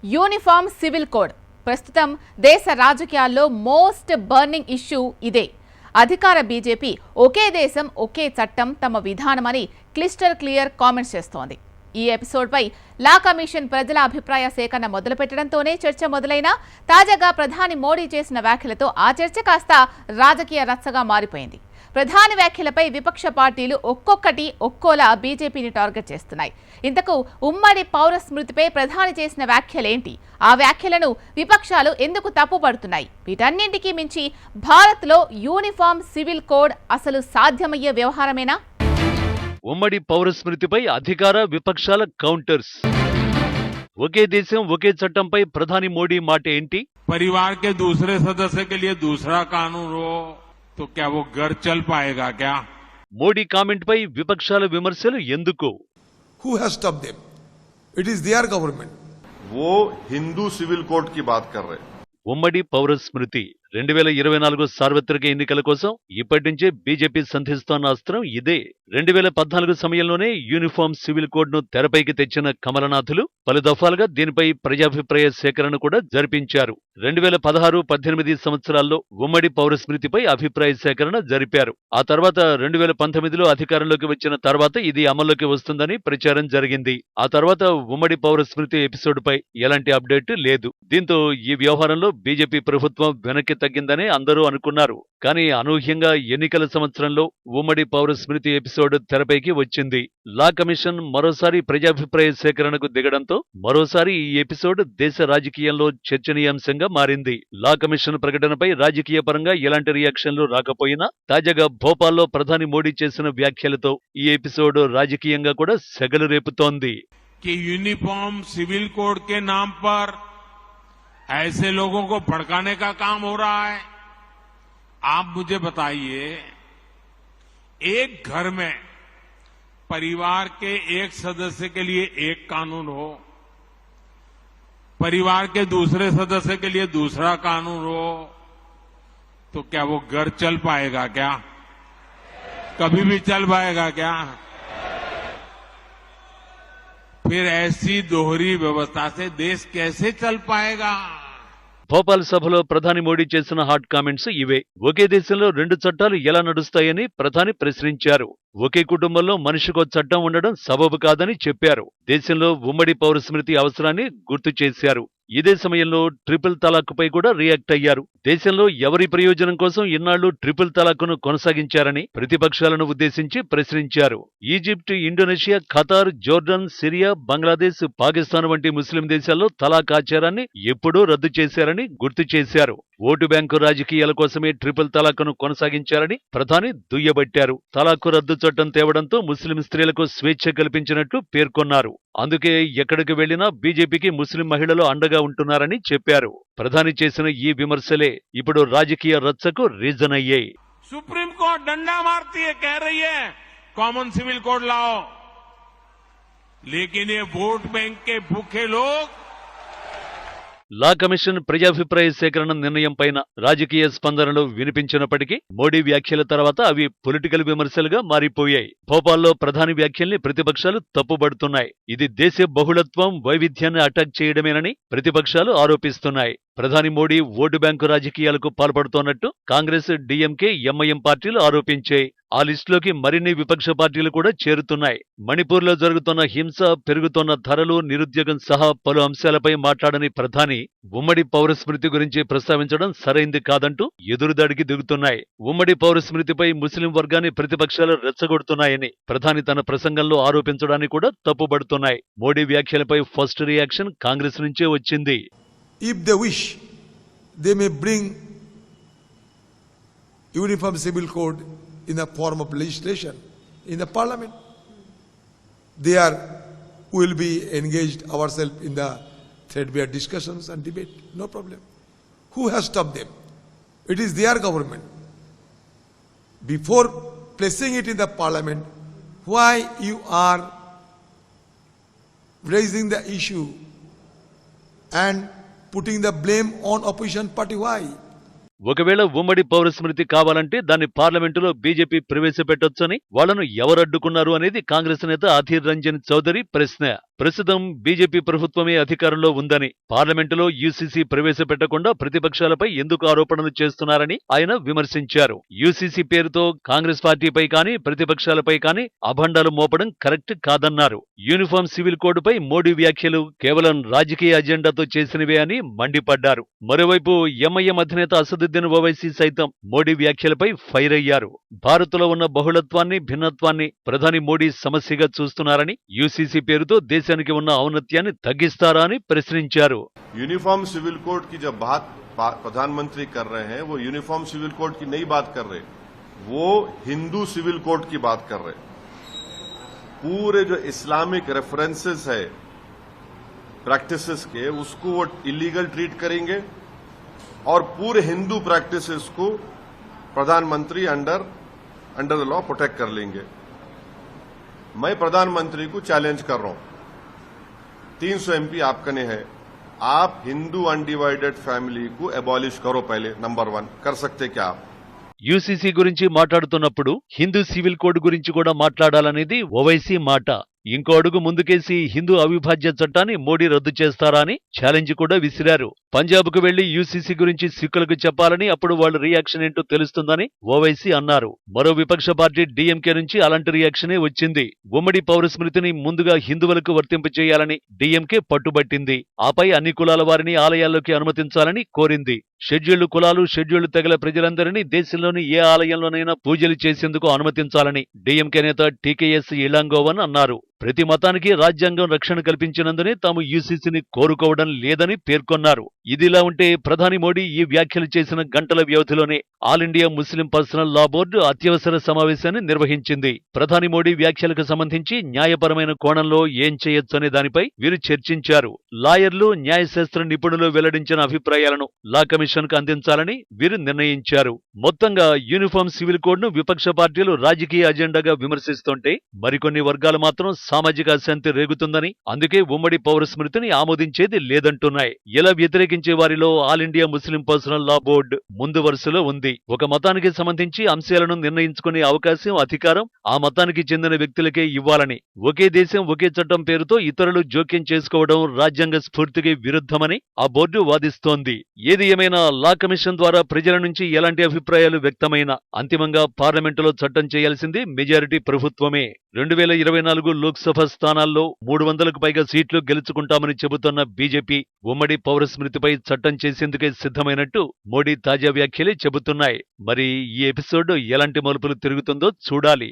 Uniform civil code ప్రస్తుతం దేశ రాజకీయాల్లో మోస్ట్ బర్నింగ్ ఇష్యూ ఇదే. అధికార బీజేపీ ఒకే దేశం ఒకే చట్టం తమ విధానమని క్లియర్ కామెంట్స్ చేస్తోంది. ఈ ఎపిసోడ్పై లా కమిషన్ ప్రజల అభిప్రాయ సేకరణ మొదలుపెట్టడంతోనే చర్చ మొదలైన తాజాగా ప్రధాని మోడీ చేసిన వ్యాఖ్యలతో ఆ చర్చ కాస్త రాజకీయ రచ్చగా మారిపోయింది. ప్రధాని వ్యాఖ్యలపై విపక్ష పార్టీలు ఒక్కొక్కటి ఒక్కోలా బీజేపీని టార్గెట్ చేస్తున్నాయి. ఇంతకు ఉమ్మడి పౌర స్మృతిపై ప్రధాని చేసిన వ్యాఖ్యలేంటి? ఆ వ్యాఖ్యలను విపక్షాలు ఎందుకు తప్పుపడుతున్నాయి? వీటన్నింటికీ మించి భారత్లో యూనిఫామ్ సివిల్ కోడ్ అసలు సాధ్యమయ్యే వ్యవహారమేనా? ఉమ్మడి పౌర స్మృతిపై అధికార విపక్షాల కౌంటర్స్. ఒకే దేశం ఒకే చట్టంపై ప్రధాని మోడీ మాట ఏంటి? परिवार के दूसरे सदस्य के लिए दूसरा कानून हो तो क्या वो घर चल पाएगा क्या? మోడీ కామెంట్ పై విపక్షాల విమర్శలు ఎందుకు? Who has stopped them? It is their government. वो हिंदू सिविल कोड की बात कर रहे हैं. ఉమ్మడి పౌర స్మృతి 2024 సార్వత్రిక ఎన్నికల కోసం ఇప్పటి నుంచే బీజేపీ సంధిస్తోన్న అస్త్రం ఇదే. 2014 సమయంలోనే యూనిఫామ్ సివిల్ కోడ్ ను తెరపైకి తెచ్చిన కమలనాథులు పలు దఫాలుగా దీనిపై ప్రజాభిప్రాయ సేకరణ కూడా జరిపించారు. 2016-18 సంవత్సరాల్లో ఉమ్మడి పౌర స్మృతిపై అభిప్రాయ సేకరణ జరిపారు. ఆ తర్వాత 2019లో అధికారంలోకి వచ్చిన తర్వాత ఇది అమల్లోకి వస్తుందని ప్రచారం జరిగింది. ఆ తర్వాత ఉమ్మడి పౌర స్మృతి ఎపిసోడ్ పై ఎలాంటి అప్డేట్ లేదు. దీంతో ఈ వ్యవహారంలో బీజేపీ ప్రభుత్వం వెనక్కి తగ్గిందని అందరూ అనుకున్నారు. కానీ అనూహ్యంగా ఎన్నికల సంవత్సరంలో ఉమ్మడి పౌర స్మృతి ఎపిసోడ్ తెరపైకి వచ్చింది. లా కమిషన్ మరోసారి ప్రజాభిప్రాయ సేకరణకు దిగడంతో మరోసారి ఈ ఎపిసోడ్ దేశ రాజకీయంలో చర్చనీయాంశంగా మారింది. లా కమిషన్ ప్రకటనపై రాజకీయ పరంగా ఎలాంటి రియాక్షన్లు రాకపోయినా తాజాగా భోపాల్లో ప్రధాని మోడీ చేసిన వ్యాఖ్యలతో ఈ ఎపిసోడ్ రాజకీయంగా కూడా సెగలు రేపుతోంది. यूनिफॉर्म सिविल कोड के नाम पर ऐसे लोगों को भड़काने का काम हो रहा है. आप मुझे बताइए, एक घर में परिवार के एक सदस्य के लिए एक कानून हो, परिवार के दूसरे सदस्य के लिए दूसरा कानून हो, तो क्या वो घर चल पाएगा क्या? कभी भी चल पाएगा क्या? फिर ऐसी दोहरी व्यवस्था से देश कैसे चल पाएगा? భోపాల్ సభలో ప్రధాని మోడీ చేసిన హాట్ కామెంట్స్ ఇవే. ఒకే దేశంలో రెండు చట్టాలు ఎలా నడుస్తాయని ప్రధాని ప్రశ్నించారు. ఒకే కుటుంబంలో మనిషికో చట్టం ఉండడం సబబు కాదని చెప్పారు. దేశంలో ఉమ్మడి పౌర స్మృతి అవసరాన్ని గుర్తు చేశారు. ఇదే సమయంలో ట్రిపుల్ తలాక్పై కూడా రియాక్ట్ అయ్యారు. దేశంలో ఎవరి ప్రయోజనం కోసం ఇన్నాళ్లు ట్రిపుల్ తలాక్ను కొనసాగించారని ప్రతిపక్షాలను ఉద్దేశించి ప్రశ్నించారు. Egypt, Indonesia, Qatar, Jordan, Syria, Bangladesh, Pakistan వంటి ముస్లిం దేశాల్లో తలాక్ ఆచారాన్ని ఎప్పుడూ రద్దు చేశారని గుర్తు చేశారు. ఓటు బ్యాంకు రాజకీయాల కోసమే ట్రిపుల్ తలాక్ను కొనసాగించారని ప్రధాని దుయ్యబట్టారు. తలాక్ రద్దు చట్టం తేవడంతో ముస్లిం స్త్రీలకు స్వేచ్ఛ కల్పించినట్లు పేర్కొన్నారు. అందుకే ఎక్కడికి వెళ్లినా బీజేపీకి ముస్లిం మహిళలు అండగా ఉంటున్నారని చెప్పారు. ప్రధాని చేసిన ఈ విమర్శలే ఇప్పుడు రాజకీయ రచ్చకు రీజన్ అయ్యాయి. सुप्रीम कोर्ट डंडा मारती है, कह रही है कॉमन सिविल कोड लाओ, लेकिन ये वोट बैंक के भूखे लोग. లా కమిషన్ ప్రజాభిప్రాయ సేకరణ నిర్ణయం పైన రాజకీయ స్పందనలు వినిపించినప్పటికీ మోడీ వ్యాఖ్యల తర్వాత అవి పొలిటికల్ విమర్శలుగా మారిపోయాయి. భోపాల్లో ప్రధాని వ్యాఖ్యల్ని ప్రతిపక్షాలు తప్పుబడుతున్నాయి. ఇది దేశ బహుళత్వం, వైవిధ్యాన్ని అటాక్ చేయడమేనని ప్రతిపక్షాలు ఆరోపిస్తున్నాయి. ప్రధాని మోడీ ఓటు బ్యాంకు రాజకీయాలకు పాల్పడుతోన్నట్టు కాంగ్రెస్, డీఎంకే, ఎంఐఎం పార్టీలు ఆరోపించాయి. ఆ లిస్టులోకి మరిన్ని విపక్ష పార్టీలు కూడా చేరుతున్నాయి. మణిపూర్లో జరుగుతున్న హింస, పెరుగుతున్న ధరలు, నిరుద్యోగం సహా పలు అంశాలపై మాట్లాడని ప్రధాని ఉమ్మడి పౌర స్మృతి గురించి ప్రస్తావించడం సరైంది కాదంటూ ఎదురుదాడికి దిగుతున్నాయి. ఉమ్మడి పౌర స్మృతిపై ముస్లిం వర్గాన్ని ప్రతిపక్షాలు రెచ్చగొడుతున్నాయని ప్రధాని తన ప్రసంగంలో ఆరోపించడాన్ని కూడా తప్పుపడుతున్నాయి. మోడీ వ్యాఖ్యలపై ఫస్ట్ రియాక్షన్ కాంగ్రెస్ నుంచే వచ్చింది. If they wish, they may bring uniform civil code in the form of legislation in the parliament. There will be engaged ourselves in the threadbare discussions and debate. No problem. Who has stopped them? It is their government. Before placing it in the parliament, why you are raising the issue and putting the blame on opposition party? Why? ఒకవేళ ఉమ్మడి పౌర స్మృతి కావాలంటే దాన్ని పార్లమెంటులో BJP ప్రవేశపెట్టొచ్చని వాళ్లను ఎవరడ్డుకున్నారు అనేది కాంగ్రెస్ నేత అధీర్ రంజన్ చౌదరి ప్రశ్న. ప్రస్తుతం బీజేపీ ప్రభుత్వమే అధికారంలో ఉందని, పార్లమెంటులో యూసీసీ ప్రవేశపెట్టకుండా ప్రతిపక్షాలపై ఎందుకు ఆరోపణలు చేస్తున్నారని ఆయన విమర్శించారు. యూసీసీ పేరుతో కాంగ్రెస్ పార్టీపై కానీ ప్రతిపక్షాలపై కానీ అభండాలు మోపడం కరెక్ట్ కాదన్నారు. యూనిఫామ్ సివిల్ కోడ్పై మోడీ వ్యాఖ్యలు కేవలం రాజకీయ అజెండాతో చేసినవే అని మండిపడ్డారు. మరోవైపు ఎంఐఎం అధినేత అసదుద్దీన్ ఓవైసీ సైతం మోడీ వ్యాఖ్యలపై ఫైర్ అయ్యారు. భారత్లో ఉన్న బహుళత్వాన్ని, భిన్నత్వాన్ని ప్రధాని మోడీ సమస్యగా చూస్తున్నారని, యూసీసీ పేరుతో దేశానికి ఉన్న ఔన్నత్యాన్ని తగ్గిస్తారా అని ప్రశ్నించారు. यूनिफॉर्म सिविल कोड की जब बात प्रधानमंत्री कर रहे हैं, वो यूनिफॉर्म सिविल कोड की नहीं बात कर रहे, वो हिंदू सिविल कोड की बात कर रहे. पूरे जो इस्लामिक रेफरेंसेस है प्रैक्टिसेस के, उसको वो इलीगल ट्रीट करेंगे और पूरे हिंदू प्रैक्टिसेस को प्रधानमंत्री अंडर द लॉ प्रोटेक्ट कर लेंगे. मैं प्रधानमंत्री को चैलेंज कर रहा हूं, 300 एमपी आपकने हैं, आप हिंदू अनडिवाइडेड फैमिली को एबॉलिश करो पहले. नंबर 1 कर सकते क्या आप? యూసీసీ గురించి మాట్లాడుతున్నప్పుడు హిందూ సివిల్ కోడ్ గురించి కూడా మాట్లాడాలనేది ఓవైసీ మాట. ఇంకో అడుగు ముందుకేసి హిందూ అవిభాజ్య చట్టాన్ని మోడీ రద్దు చేస్తారా అని ఛాలెంజ్ కూడా విసిరారు. పంజాబ్కు వెళ్లి యూసీసీ గురించి సిక్కులకు చెప్పాలని, అప్పుడు వాళ్ళ రియాక్షన్ ఏంటో తెలుస్తుందని ఓవైసీ అన్నారు. మరో విపక్ష పార్టీ డీఎంకే నుంచి అలాంటి రియాక్షనే వచ్చింది. ఉమ్మడి పౌర స్మృతిని ముందుగా హిందువులకు వర్తింపచేయాలని డీఎంకే పట్టుబట్టింది. ఆపై అన్ని కులాల వారిని ఆలయాల్లోకి అనుమతించాలని కోరింది. షెడ్యూల్డ్ కులాలు, షెడ్యూల్డ్ తెగల ప్రజలందరినీ దేశంలోని ఏ ఆలయంలోనైనా పూజలు చేసేందుకు అనుమతించాలని డీఎంకే నేత టీకేఎస్ ఇళంగోవన్ అన్నారు. ప్రతి మతానికి రాజ్యాంగం రక్షణ కల్పించినందునే తాము యూసీసీని కోరుకోవడం లేదని పేర్కొన్నారు. ఇదిలా ఉంటే ప్రధాని మోడీ ఈ వ్యాఖ్యలు చేసిన గంటల వ్యవధిలోనే ఆల్ ఇండియా ముస్లిం పర్సనల్ లా బోర్డు అత్యవసర సమావేశాన్ని నిర్వహించింది. ప్రధాని మోడీ వ్యాఖ్యలకు సంబంధించి న్యాయపరమైన కోణంలో ఏం చేయొచ్చనే దానిపై వీరు చర్చించారు. లాయర్లు, న్యాయశాస్త్ర నిపుణులు వెల్లడించిన అభిప్రాయాలను లా కమిషన్ కు అందించాలని వీరు నిర్ణయించారు. మొత్తంగా యూనిఫామ్ సివిల్ కోడ్ ను విపక్ష పార్టీలు రాజకీయ అజెండాగా విమర్శిస్తుంటే, మరికొన్ని వర్గాలు మాత్రం సామాజిక అశాంతి రేగుతుందని, అందుకే ఉమ్మడి పౌర స్మృతిని ఆమోదించేది లేదంటున్నాయి. ఇలా వ్యతిరేకించే వారిలో ఆల్ ఇండియా ముస్లిం పర్సనల్ లా బోర్డు ముందు వరుసలో ఉంది. ఒక మతానికి సంబంధించి అంశాలను నిర్ణయించుకునే అవకాశం, అధికారం ఆ మతానికి చెందిన వ్యక్తులకే ఇవ్వాలని, ఒకే దేశం ఒకే చట్టం పేరుతో ఇతరులు జోక్యం చేసుకోవడం రాజ్యాంగ స్ఫూర్తికి విరుద్ధమని ఆ బోర్డు వాదిస్తోంది. ఏది ఏమైనా లా కమిషన్ ద్వారా ప్రజల నుంచి ఎలాంటి అభిప్రాయాలు వ్యక్తమైనా అంతిమంగా పార్లమెంటులో చట్టం చేయాల్సింది మెజారిటీ ప్రభుత్వమే. 2024 లోక్సభ స్థానాల్లో 300కు పైగా సీట్లు గెలుచుకుంటామని చెబుతున్న బీజేపీ ఉమ్మడి పౌర స్మృతిపై చట్టం చేసేందుకే సిద్ధమైనట్టు మోడీ తాజా వ్యాఖ్యలే చెబుతున్నాయి. మరి ఈ ఎపిసోడ్ ఎలాంటి మలుపులు తిరుగుతుందో చూడాలి.